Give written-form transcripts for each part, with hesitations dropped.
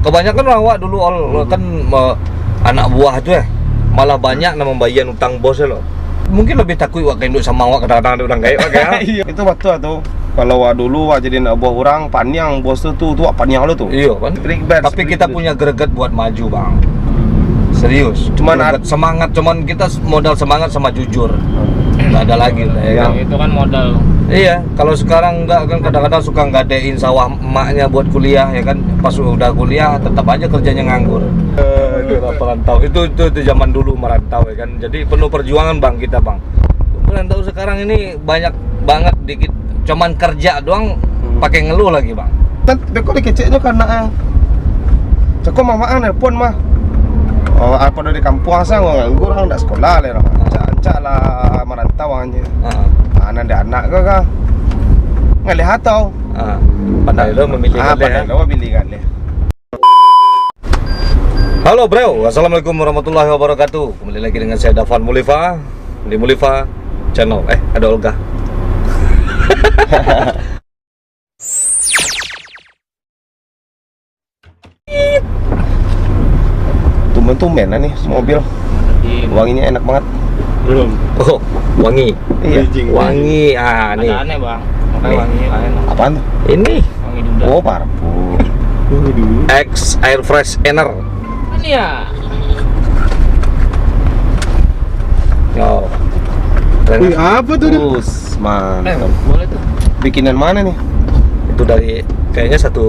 kebanyakan awak dulu kan anak buah tuh ya malah banyak nama membayar utang bos loh. Mungkin lebih takut wak induk sama awak kadang-kadang ada orang kayak ya. Iya, itu betul tuh. Kalau wak dulu wak jadi anak buah orang paniang bos tuh wak paniang lo tuh. Iya kan. Tapi kita punya greget buat maju, Bang. Serius. Cuman semangat, cuman kita modal semangat sama jujur. Nggak ada lagi lah ya kan. Itu kan modal. Iya, kalau sekarang enggak kan kadang-kadang suka nggadein sawah emaknya buat kuliah ya kan. Pas udah kuliah tetap aja kerjanya nganggur. Merantau itu zaman dulu merantau ya kan. Jadi penuh perjuangan Bang kita, Bang. Merantau sekarang ini banyak banget dikit cuman kerja doang pakai ngeluh lagi, Bang. Tapi kok dikeceknya karena ceko mamaan nelpon mah. Oh, apa udah di kampung asal nganggur orang enggak sekolah le orang. Ancak lah merantau aja. Anak ada anak ke kah? Ngalih atau? Pandai lo memilih pandai lo memilih kali. Halo bro, assalamualaikum warahmatullahi wabarakatuh. Kembali lagi dengan saya Dafan Mulifa di Mulifa Channel. Ada Olga. Tumben-tumben lah nih mobil. Wanginya enak banget. Belum. Oh, wangi. Iya. Wangi. Nih. Aneh Bang. Makanya wangi enak. Apaan tuh? Ini. Wangi duda. Oh, parfum. X Air Freshener. Kan ya. Oh. Wih, apa tuh? Mantap. Boleh tuh. Bikinan mana nih? Itu dari kayaknya satu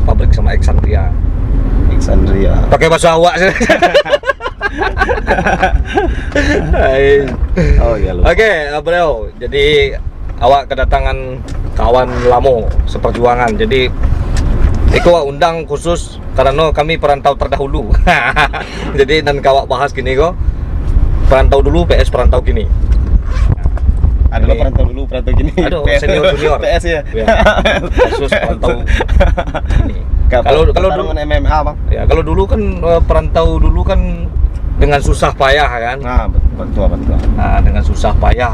pabrik sama Alexandria. Pakai bahasa awak sih. Oh iya loh. Oke, bro. Jadi awak kedatangan kawan lamo seperjuangan. Jadi Eko undang khusus karena kami perantau terdahulu. Jadi dan kawak bahas gini kok. Perantau dulu PS perantau gini. Adalah perantau dulu, perantau gini. Aduh, senior junior. PS ya. Khusus perantau ini. Kalau dulu MMA Bang. Ya, kalau dulu kan perantau dulu kan dengan susah payah kan. Nah, betul. Nah, dengan susah payah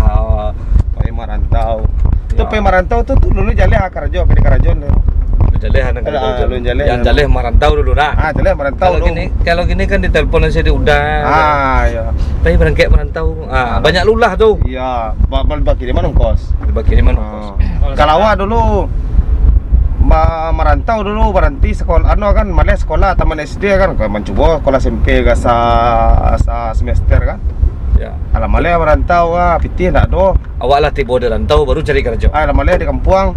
Merantau. Itu Ya. Merantau tuh dulu jaleh Karajo, ke Karajon. yang jaleh merantau dulu nah. Jaleh merantau dulu. Kalau gini kan ditelepon aja udah. Iya. Tapi berangkat merantau. Banyak lulah tuh. Iya, bagi di mana ongkos? Dibagi di mana ongkos? Kalau awak dulu merantau dulu berhenti sekolah kan malah sekolah taman SD kan mencoba sekolah SMP gasa semester kan. Ya. Alam malah merantau pitih ndak do. Awak lah tiba di rantau baru cari kerja. Alam malah di kampung.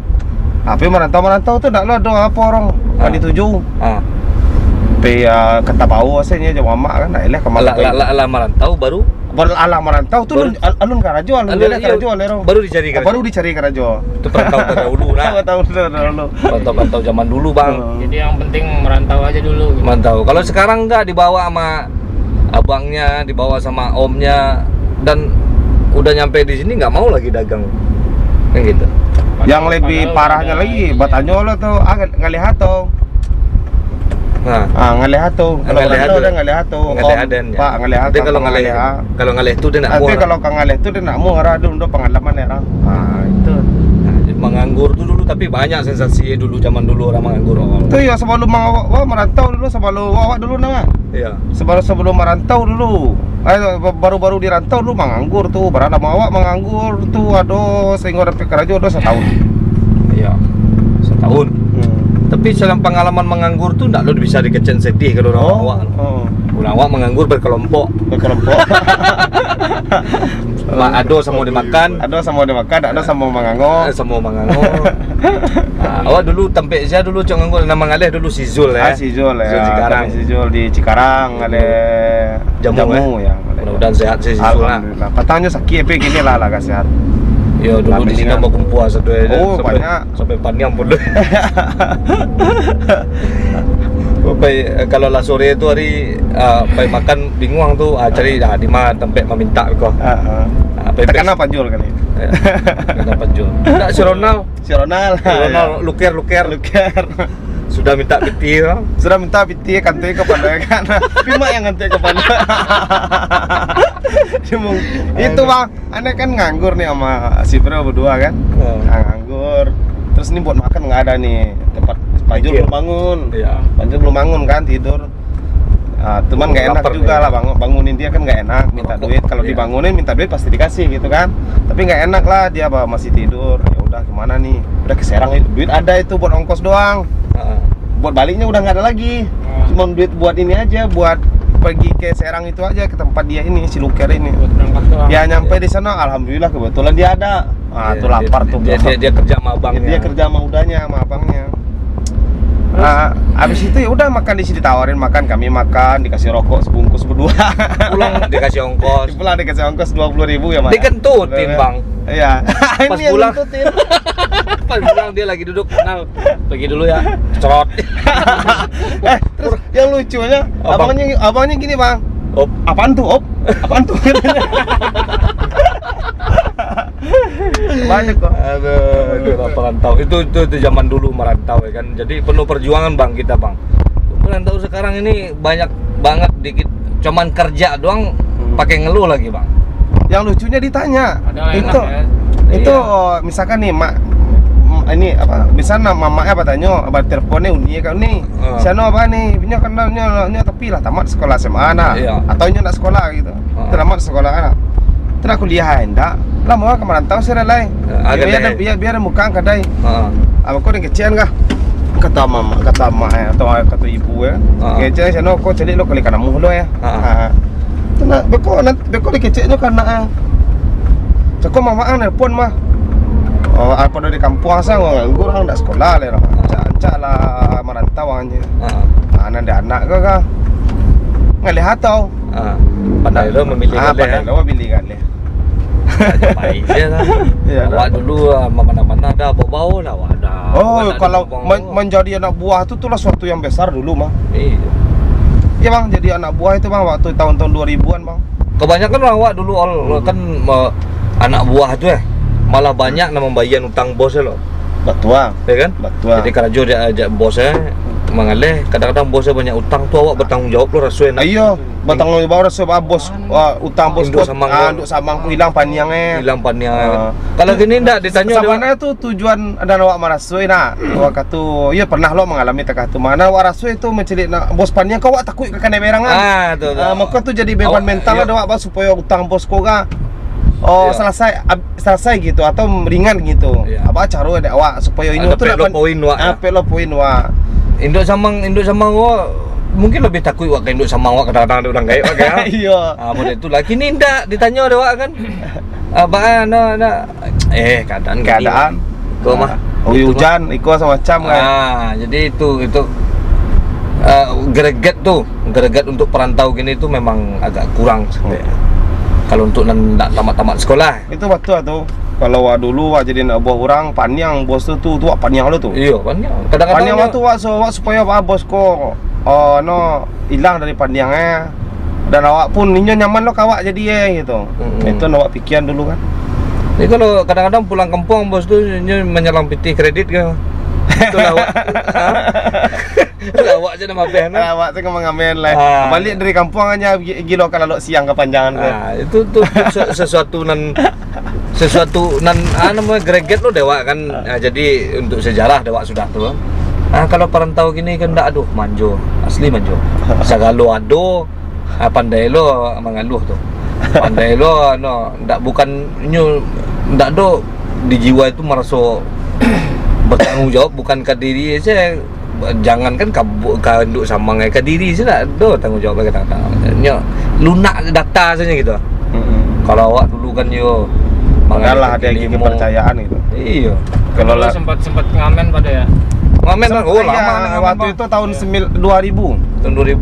Tapi merantau tuh ndak do apa orang dituju. Pe kata bau asalnya jauh amak kan lah Lah merantau baru alang merantau tuh alun Karajo, alun Karajo lero. Baru dicari kerja. Baru dicari Karajo. Itu perantau terdahulu nah. Perantau zaman dulu, Bang. Jadi yang penting merantau aja dulu. Merantau. Kalau sekarang enggak dibawa sama abangnya, dibawa sama omnya dan udah nyampe di sini nggak mau lagi dagang. Kan gitu. Yang lebih parahnya lagi Batanyolo tuh ngelihat tuh. Ngelihat tuh. Ngelihat tuh. Pak ngelihat. Tapi kalau ngalih itu dia nak mau. Tapi kalau ngalih itu dia nak mau udah pengalaman ya orang. Itu. Menganggur tuh dulu tapi banyak sensasi dulu zaman dulu orang menganggur. Itu ya sebelum merantau dulu sebelum awak dulu nama. Iya. Sebelum merantau dulu. Baru-baru dirantau dulu menganggur tuh. Berada sama awak menganggur tuh. Aduh, sehingga udah pikir aja udah setahun. Iya. Setahun. Tapi dalam pengalaman menganggur tuh enggak lo bisa dikecen sedih kalau orang awak. Orang awak menganggur berkelompok. Ado sama dimakan, ada sama menganggur. Semua menganggur. Awak dulu tempe saya dulu cok nganggur nama ngalih dulu si Zul ya. Si Zul ya. Si Zul di Cikarang ada jamu ya. Mudah-mudahan sehat si Zul lah. Patahnya sakit tapi gini lah agak sehat. Ya dulu di sini mau kumpulan satu aja. Banyak sampai paniang pun. Kalau lah sore itu hari pai makan bingung tuh cari di mana tempat meminta kok. Tekan apa jual kali? Kenapa jual? Enggak si Ronald luker. Sudah minta piti kantor kepada kan. Bima yang ngantek kepada. Itu Bang, aneh kan nganggur nih sama si bro berdua kan. Nganggur. Terus nih buat makan nggak ada nih tempat Panjul Mikir. belum bangun. Iya. Panjul belum bangun kan tidur. Teman nggak enak Lapar juga dia. lah bangunin dia kan nggak enak, minta Rokok. duit. Kalau Iya. dibangunin minta duit pasti dikasih gitu kan. Tapi nggak enak lah dia masih tidur. Ya udah gimana nih? Udah ke Serang itu duit ada itu buat ongkos doang. Heeh. Buat baliknya udah nggak ada lagi. Cuma duit buat ini aja, buat pergi ke Serang itu aja, ke tempat dia ini si Luker ini. Buat berangkat doang. Ya nyampe di sana, alhamdulillah kebetulan dia ada. Iya, Tuh lapar tuh. Dia kerja sama abangnya. Dia kerja sama udahnya, sama abangnya. Abis itu ya udah makan di sini, ditawarin makan, kami makan, dikasih rokok sebungkus berdua. Pulang dikasih ongkos. Pulang dikasih ongkos 20.000 ya, Mas. Dikentutin, Bang. Iya. Pas Ini yang pulang. ngentutin. Pas pulang dia lagi duduk, "Nal, pergi dulu ya." Cerot. Terus yang lucunya, abangnya gini, Bang. Op. Apaan tuh, Op? Apaan tuh? Banyak kok. Aduh, perantau. Itu zaman dulu merantau ya kan. Jadi penuh perjuangan Bang kita, Bang. Merantau sekarang ini banyak banget dikit cuman kerja doang pakai ngeluh lagi, Bang. Yang lucunya ditanya. Ada yang Itu enak ya. itu Iya. misalkan nih, Mak, ini apa? Misalnya mamanya apa tanya, apa teleponnya undi kan nih. Sana apa nih? Nya kenalnya tapi lah tamat sekolah SMA nah. Iya. Atau nya nak sekolah gitu. Tamat sekolah kan. Terus kuliah enggak. Lah mau ke merantau sih relai. Biar muka kadai. Heeh. Aku udah kecil kah? Kata mama atau kata ibu ya. Kecil sana kok jadi lo kali kana muh lo ya. Tenang, beko dikeceknya karena cakap mama nelpon mah. Apa dari kampung asal nganggur orang ndak sekolah le. Ancak lah merantau aja. Anak anak kah? Ngelihat tau. Pandai lo memilih pandai lo memilih kan le. Baik dia lah. Iya, Awak dulu mana-mana ada bau-bau lah, awak ada. Oh, kalau menjadi anak buah itu tuh suatu yang besar dulu mah. Iya. Iya Bang, jadi anak buah itu Bang waktu tahun-tahun 2000-an Bang. Kebanyakan awak dulu kan anak buah tuh ya. Malah banyak nama membayar utang bosnya loh. Betul. Ya kan? Betul. Jadi kerja dia ajak bosnya mengalih, kadang-kadang bosnya banyak utang tuh awak bertanggung jawab lo rasanya enak. Iya, bertanggung jawab rasa bos utang bos Induk samang induk samangku hilang paniangnya. hilang pannya kan. Kalau gini ndak ditanya dia, Samana itu tujuan dan awak marasui nak. Awak kata, iya pernah lo mengalami tak tu mana awak rasui itu mencelik nak bos paniang kau awak takut ke kena berangan. tuh. Maka tu jadi beban mental iya. ada awak supaya utang bos kau ga Iya. selesai gitu atau ringan gitu. Iya. Apa cara ada awak supaya ini Ada tu pek lo poin wak. Pek lo poin wak. Induk samang wak mungkin lebih takut wak ke induk samang wak kadang-kadang ada orang gaya wak kan. Iya. Model itu lagi ni ndak ditanya ada wak kan. Abang keadaan kau mah Hujan ikut semacam kan. jadi itu greget untuk perantau gini itu memang agak kurang sebenarnya. Kalau untuk ndak tamat sekolah Itu betul tuh. Kalau dulu jadi nak buah orang paniang bos tu paniang lo tu. iya kan kadang-kadang Paniang waktu supaya bos ko hilang dari paniangnya. Dan awak pun ninyo nyaman lo kawak jadi gitu. Itu awak pikiran dulu kan. ini kalau kadang-kadang pulang kampung bos tuh menyelampiti kredit kan. Itu lawak. Lawak aja nama band. Awak tu mengamen lah. Balik dari kampung hanya gilo kalau siang kepanjangan tu. Itu sesuatu nan namanya greget lo dewa kan. Jadi untuk sejarah dewa sudah tuh. Kalau perantau gini kan ndak aduh manjo, asli manjo. Sagalo ado, pandai lo mengaluh tuh. Pandai lo ndak bukan ndak do di jiwa itu merasa bertanggung jawab bukan ke diri saya, jangankan kanduk sama ke diri saya do tanggung jawab kadang-kadang lunak data saja gitu. Kalau awak dulu kan Malah ada yang kepercayaan gitu. Iya. Kalau sempat ngamen pada ya. Ngamen kan lama Iya, waktu itu tahun 2000. Tahun 2001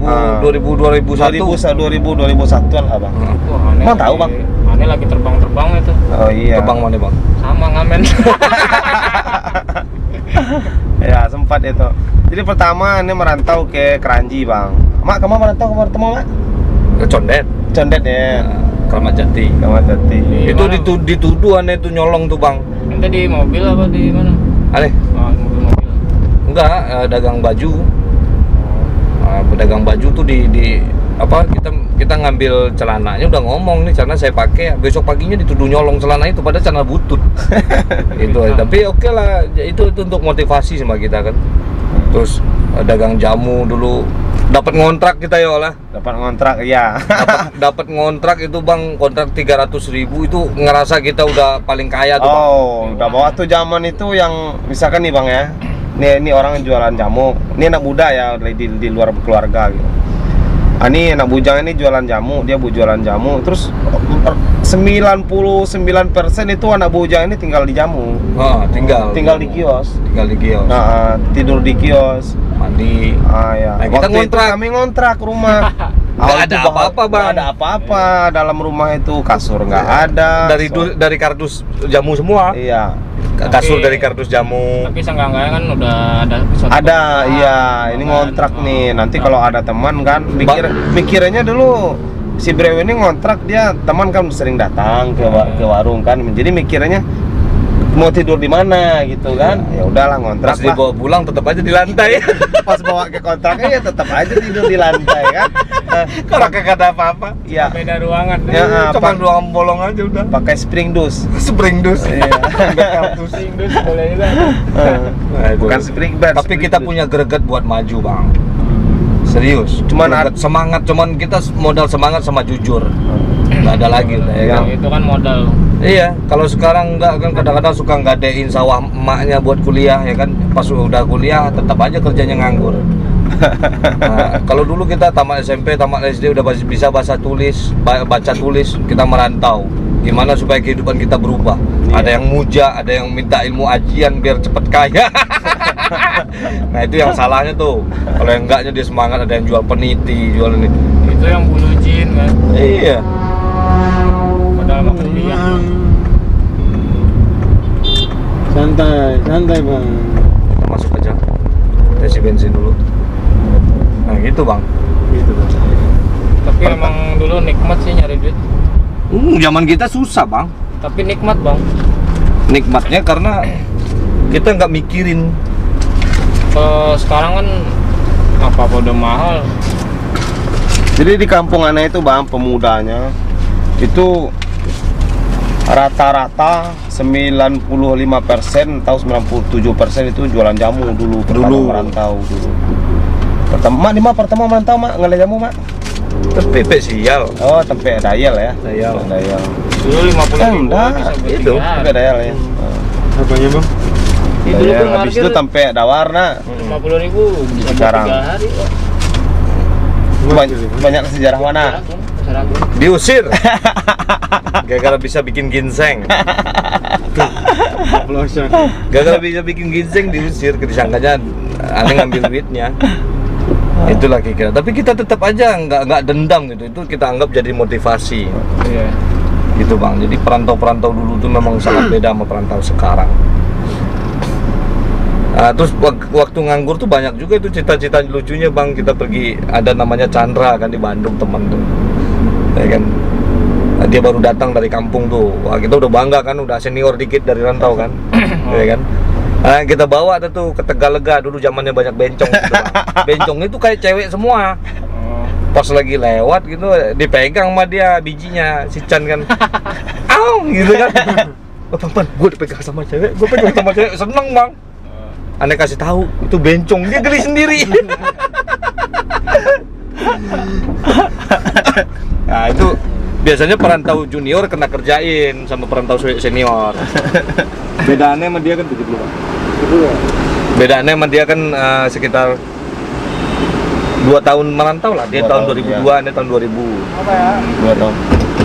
lah Bang. Wah, aneh Emang tahu, Bang? Aneh lagi terbang itu. Oh iya. Terbang mana Bang? Sama ngamen. Ya sempat itu. Jadi pertama ini merantau ke Keranji Bang. Mak kamu merantau ke bertemu Mak? Condet. Condet ya. Kramat Jati. Kramat Jati. Itu dituduh aneh itu nyolong tuh Bang. Ente di mobil apa di mana? Aneh? Mobil. Enggak, dagang baju. Pedagang baju tuh di apa kita ngambil celananya udah ngomong nih celana saya pakai, besok paginya dituduh nyolong celana itu padahal celana butut. Itu tapi oke lah, itu untuk motivasi sama kita kan. Terus dagang jamu dulu. Dapat ngontrak kita ya lah. Dapat ngontrak ya. Dapat ngontrak itu bang, kontrak 300.000 itu ngerasa kita udah paling kaya tuh bang. Oh, udah bawa tuh zaman itu yang misalkan nih bang ya. Ini orang jualan jamu. Ini anak muda ya di luar keluarga gitu. Ini anak bujang ini jualan jamu, dia jualan jamu. Terus 99% itu anak bujang ini tinggal di jamu. Tinggal di kios. Nah, tidur di kios, mandi. Ya. Nah, kita ngontrak. Kami ngontrak rumah. Nggak ada apa-apa bang. Nggak ada apa-apa dalam rumah itu, kasur nggak ada. Dari kardus jamu semua. Iya. Kasur dari kardus jamu. Tapi seenggak-enggaknya kan udah ada Ada, iya. Ini ngontrak nih. Nanti kalau ada teman kan, mikirnya dulu si Brew ini ngontrak, dia teman kan sering datang ke warung kan. Jadi mikirnya mau tidur di mana gitu kan. Ya udahlah ngontrak. Pas dibawa pulang tetap aja di lantai. Pas bawa ke kontraknya ya tetap aja tidur di lantai kan. Kalau kagak ada apa-apa. Iya. beda ruangan. Ya, Cuma ruangan bolong aja udah. pakai spring dus. Spring dus. Iya. Indus boleh juga. Bukan spring bed. Tapi spring kita dus. punya greget buat maju bang. Serius. Cuman Greget, semangat. Cuman kita modal semangat sama jujur. Nggak ada lagi udah ya kan. Itu kan modal. Iya, kalau sekarang enggak kan kadang-kadang suka nggadein sawah emaknya buat kuliah ya kan. Pas udah kuliah tetap aja kerjanya nganggur. Nah, kalau dulu kita tamat SMP, tamat SD udah bisa baca tulis, kita merantau. Gimana supaya kehidupan kita berubah? Iya. Ada yang muja, ada yang minta ilmu ajian biar cepet kaya. Nah itu yang salahnya tuh. Kalau yang enggaknya dia semangat, ada yang jual peniti, jual ini. Itu yang bulu jin kan. Iya. Padahal makan biang. Santai bang. Kita masuk aja. Kita isi bensin dulu. Nah gitu bang. Gitu bang. Tapi emang dulu nikmat sih nyari duit. Zaman kita susah bang. Tapi nikmat bang. Nikmatnya karena kita nggak mikirin. Sekarang kan apa udah mahal. Jadi di kampung Ana itu bang, pemudanya itu rata-rata 95% atau 97% itu jualan jamu dulu. Merantau dulu. Pertama merantau mak, ngelih jamu mak. Tapi spesial. Oh, tempe dayel ya. Dayel. Dulu 50.000 enggak, bisa beli itu. 3 hari. Tempe dayel ya. Apanya bang? Itu dulu Dayel, tuh habis itu tempe dawarna. 50.000 bisa buat Sekarang. 3 hari. Kok. Banyak sejarah mana? Diusir. Gara-gara bisa bikin ginseng. Pelosok. Gara-gara bisa bikin ginseng diusir. Disangkanya aneh ngambil duitnya. Itulah kira. Tapi kita tetap aja nggak dendam gitu. Itu kita anggap jadi motivasi. Iya. Gitu bang. Jadi perantau-perantau dulu tuh memang sangat beda sama perantau sekarang. Terus waktu nganggur tuh banyak juga itu cita-cita lucunya bang. Kita pergi, ada namanya Chandra kan di Bandung, teman tuh ya kan. Dia baru datang dari kampung tuh. Wah, kita udah bangga kan, udah senior dikit dari rantau kan. Ya kan. Kita bawa tuh ke Tegalega, dulu zamannya banyak bencong gitu bang. Bencong itu kayak cewek semua. Pas lagi lewat gitu dipegang sama dia bijinya si Chan kan. Aw gitu kan. Bang, gue dipegang sama cewek, gue pegang sama cewek, seneng bang. Aneh kasih tahu itu bencong, dia geli sendiri. Nah itu biasanya perantau junior kena kerjain sama perantau senior. Bedaannya sama dia kan 70 bang. Bedaannya sama dia kan sekitar 2 tahun merantau lah. Dia tahun 2002, ini tahun 2000. Apa ya? 2 tahun.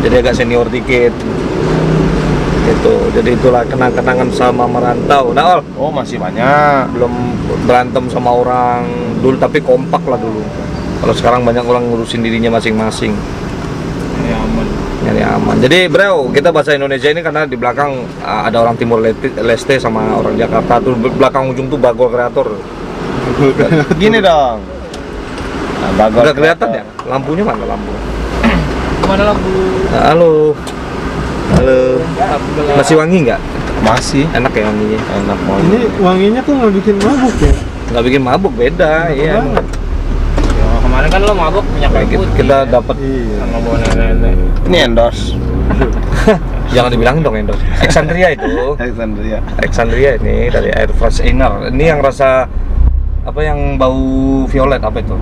Jadi agak senior dikit. Gitu. Jadi itulah kenang-kenangan sama merantau. Nah, Oh, masih banyak. belum berantem sama orang dulu, tapi kompak lah dulu. Kalau sekarang banyak orang ngurusin dirinya masing-masing, Ya aman. nyari aman. Jadi bro, kita bahasa Indonesia ini karena di belakang ada orang Timur Leste sama orang Jakarta. Tuh belakang ujung tuh Bagol Kreator. Gini dong. Nah, Bagol Udah kelihatan ya? Kreator. Lampunya mana lampu? Mana lampu? Halo. Masih wangi nggak? Masih Enak ya wanginya? enak banget. Ini wanginya tuh nggak bikin mabuk ya? Nggak bikin mabuk, beda. Iya. banget. Ya, kemarin kan lo mabuk minyak kayu putih. Kita dapat. Iya. sama bawa nenek. Ini endorse. Jangan dibilang dong endorse. Alexandria itu. Alexandria. Alexandria ini dari Air Fresh Inner. Ini yang rasa Apa yang bau violet apa itu?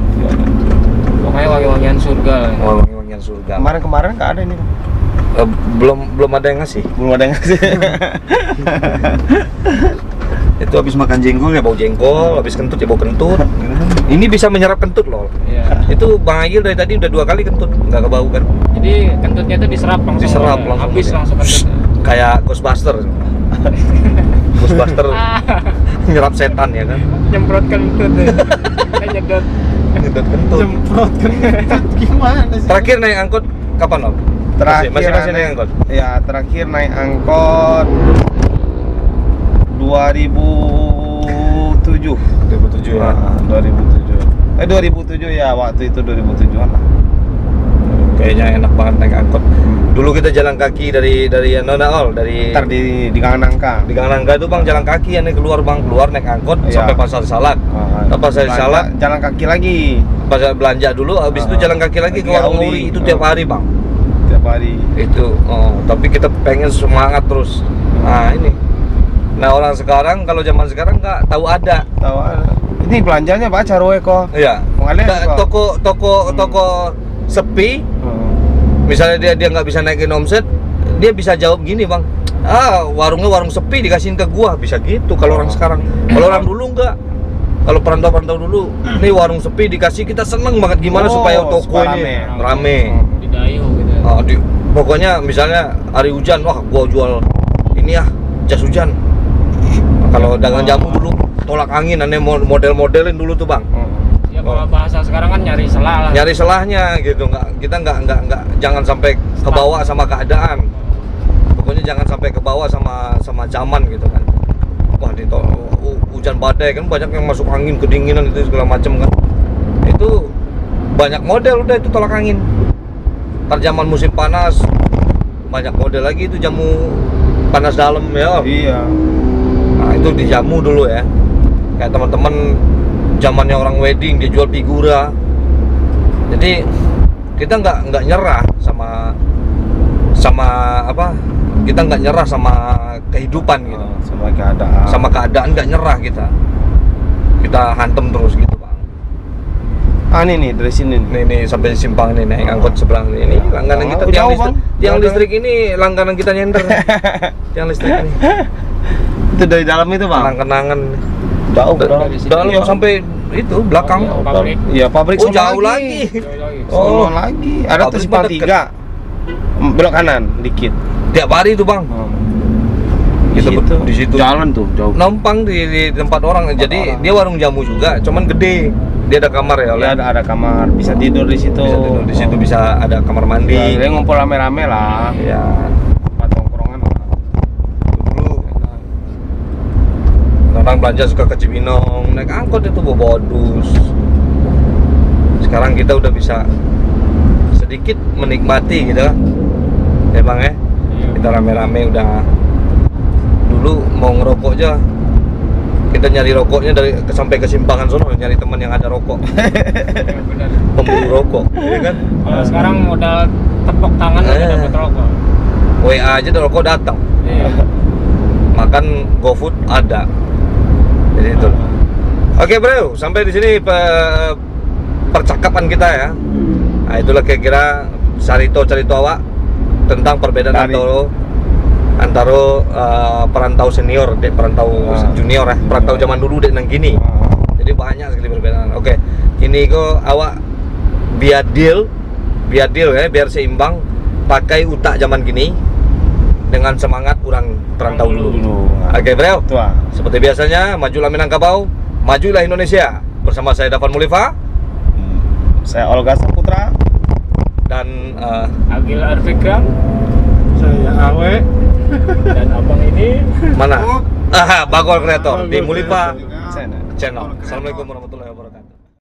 Pokoknya wangi-wangian surga lah. Oh, wangi-wangian surga. Kemarin nggak ada ini Bang. Belum ada yang ngasih. Belum ada yang ngasih. Itu habis makan jengkol ya bau jengkol, habis kentut ya bau kentut. Ini bisa menyerap kentut loh. Iya. Itu Bang Agil dari tadi udah 2 kali kentut, nggak kebau kan? Jadi kentutnya itu diserap langsung. Diserap langsung. Habis Ya. langsung kentutnya. Kayak Ghostbuster. Ghostbuster nyerap setan ya kan? Nyemprot kentut ya. Kayak nyedot. Nyedot kentut. Semprot kan gimana sih? Terakhir naik angkot kapan Om? Terakhir masih naik angkot. Ya, terakhir naik angkot 2007. 2007 ya. Nah, 2007 ya, waktu itu 2007-an lah. Kayaknya enak banget naik angkot. Dulu kita jalan kaki dari dari Ntar di Gang Nangka. di Gang Nangka itu Bang jalan kaki ya nih keluar naik angkot Iya. sampai Pasar Salak. Pasar Belanja- Salak jalan kaki lagi pasar belanja dulu habis itu jalan kaki lagi ke Lagi warung Auli. Uri itu tiap hari Bang. tiap hari. Itu tapi kita pengen semangat terus. Nah, ini. Nah, orang sekarang kalau zaman sekarang nggak tahu ada. Tahu ini belanjanya baca roe kok. Iya. Mengalir Nggak, kok. toko sepi, misalnya dia nggak bisa naikin omset, dia bisa jawab gini Bang, warungnya warung sepi dikasihin ke gua, bisa gitu kalau orang sekarang. Kalau orang dulu enggak. Kalau perantau-perantau dulu, nih warung sepi dikasih, kita seneng banget gimana supaya toko supaya ini rame. rame. Didayu gitu. Pokoknya misalnya hari hujan, wah gua jual ini ya, jas hujan. Kalau dagang jamu dulu tolak angin, aneh model-modelin dulu tuh Bang. Ya kalau bahasa sekarang kan nyari selah lah. Nyari selahnya gitu, kita nggak jangan sampai kebawa sama keadaan. Pokoknya jangan sampai kebawa sama zaman gitu kan. Wah hujan badai kan banyak yang masuk angin, kedinginan itu segala macam kan. Itu banyak model udah itu tolak angin. Ntar zaman musim panas banyak model lagi itu jamu panas dalam ya. Iya. Nah itu dijamu dulu ya. Kayak teman-teman zamannya orang wedding dia jual figura. Jadi kita nggak nyerah sama apa? Kita nggak nyerah sama kehidupan gitu. Sama keadaan. Sama keadaan nggak nyerah kita. Kita hantem terus gitu Bang. Ini nih dari sini. Nih sampai simpang nih naik angkot seberang ini langganan kita tiang jauh, listrik. Bang. Tiang Jauh, listrik ini langganan kita nyender. Tiang listrik ini. Itu dari dalam itu Bang. Kenang-kenangan. Jauh dari sini. Dalam Iya. sampai itu belakang. Pabrik. Iya, pabrik Oh sono jauh lagi. Jauh lagi. Sono lagi. Ada tuh Pabrik simpang mah deket. 3. Belok kanan dikit. Tiap hari itu Bang. Kita di situ. Jalan tuh jauh. Numpang di tempat orang. Jadi orang. dia warung jamu juga, cuman gede. Dia ada kamar ya, Ya, ada kamar, bisa tidur di situ. Bisa tidur di situ, bisa ada kamar Ya, mandi. dia ngumpul rame-rame lah. Ya, Tempat tongkrongan lah. dulu orang belanja suka ke Cibinong, naik angkot itu bawa dus. Sekarang kita udah bisa sedikit menikmati gitu, ya Bang ya. Kita rame-rame udah. Dulu mau ngerokok aja, kita nyari rokoknya sampai ke simpangan sono, nyari teman yang ada rokok. Ya, benar. Pemburu rokok, ya kan? Kalau sekarang modal tepok tangan udah dapat rokok. WA aja ada rokok datang. Iya. Makan GoFood ada. Jadi itu. Oke bro, sampai di sini percakapan kita ya. Nah itulah kira-kira cerita awak tentang perbedaan antara perantau senior dan perantau junior ya, perantau zaman dulu dan yang gini. Jadi banyak sekali perbedaan. Oke, ini kok awak biar deal ya, biar seimbang pakai utak zaman gini dengan semangat orang perantau dulu. Oke bro, Tua. seperti biasanya majulah Minangkabau, majulah Indonesia. Bersama saya Dafan Mulifa Saya Olga Saputra. dan Agil Arfikra Saya Awe. dan abang ini mana? Bagol Kreator di Mulifa Saya Channel. Assalamualaikum warahmatullahi wabarakatuh.